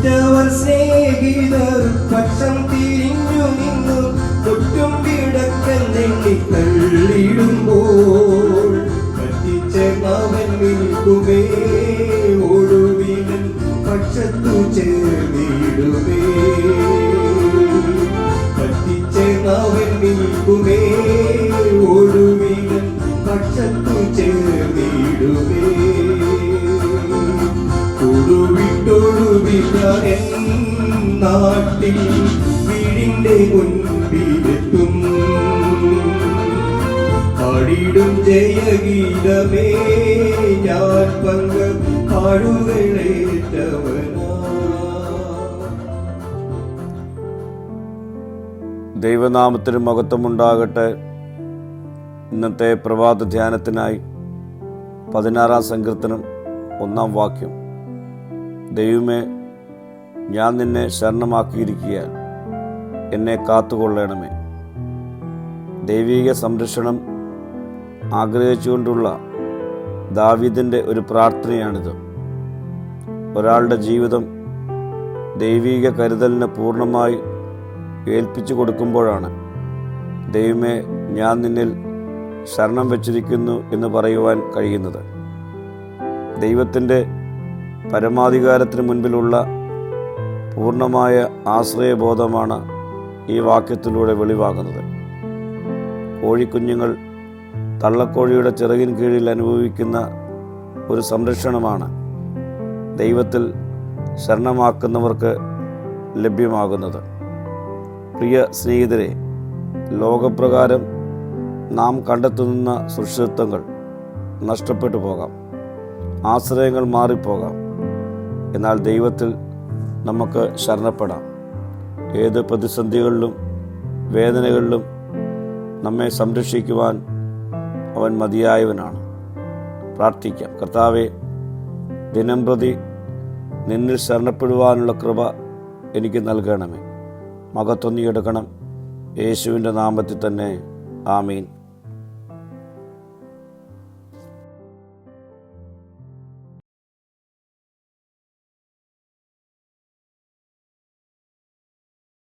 ഉറ്റവർ സ്നേഹിതർ പക്ഷം തിരിഞ്ഞു നിന്നു ഒറ്റും കിടക്കൻ തള്ളിടുമ്പോൾ പറ്റിച്ചേർന്നവൻ നിൽക്കുമേ, ഒടുവിലൻ പക്ഷത്തു ചേർന്നിടുമേ. പറ്റിച്ചേർന്നവൻ നിൽക്കുമേ, ഒടുവിലൻ പക്ഷത്തു ചേർന്നിടുമേ. ൊടുവിട്ടൊടുവിട്ടൻ നാട്ടിൽ വീടിന്റെ മുൻപിലെത്തും, പാടിടും ജയഗീതമേ ഞാൻ പങ്ക പാടുകളേറ്റവനാ. ദൈവനാമത്തിന് മഹത്വമുണ്ടാകട്ടെ. ഇന്നത്തെ പ്രഭാത ധ്യാനത്തിനായി 16-ാം സങ്കീർത്തനം 1-ാം വാക്യം. ദൈവമേ, ഞാൻ നിന്നെ ശരണമാക്കിയിരിക്കുകയാൽ എന്നെ കാത്തുകൊള്ളണമേ. ദൈവിക സംരക്ഷണം ആഗ്രഹിച്ചുകൊണ്ടുള്ള ദാവീദിൻ്റെ ഒരു പ്രാർത്ഥനയാണിത്. ഒരാളുടെ ജീവിതം ദൈവിക കരുതലിന് പൂർണ്ണമായി ഏൽപ്പിച്ചു കൊടുക്കുമ്പോഴാണ് ദൈവമേ, ഞാൻ നിന്നിൽ ശരണം വച്ചിരിക്കുന്നു എന്ന് പറയുവാൻ കഴിയുന്നത്. ദൈവത്തിൻ്റെ പരമാധികാരത്തിന് മുൻപിലുള്ള പൂർണ്ണമായ ആശ്രയബോധമാണ് ഈ വാക്യത്തിലൂടെ വെളിവാകുന്നത്. കോഴിക്കുഞ്ഞുങ്ങൾ തള്ളക്കോഴിയുടെ ചിറകിൻ കീഴിൽ അനുഭവിക്കുന്ന ഒരു സംരക്ഷണമാണ് ദൈവത്തിൽ ശരണമാക്കുന്നവർക്ക് ലഭ്യമാകുന്നത്. പ്രിയ സ്നേഹിതരെ, ലോകപ്രകാരം നാം കണ്ടെത്തുന്ന സുരക്ഷിതത്വങ്ങൾ നഷ്ടപ്പെട്ടു പോകാം, ആശ്രയങ്ങൾ മാറിപ്പോകാം. എന്നാൽ ദൈവത്തിൽ നമുക്ക് ശരണപ്പെടാം. ഏത് പ്രതിസന്ധികളിലും വേദനകളിലും നമ്മെ സംരക്ഷിക്കുവാൻ അവൻ മതിയായവനാണ്. പ്രാർത്ഥിക്കാം. കർത്താവേ, ദിനംപ്രതി നിന്നിൽ ശരണപ്പെടുവാനുള്ള കൃപ എനിക്ക് നൽകണമേ. മഹത്വം നീ എടുക്കണം. യേശുവിൻ്റെ നാമത്തിൽ തന്നെ. ആമീൻ.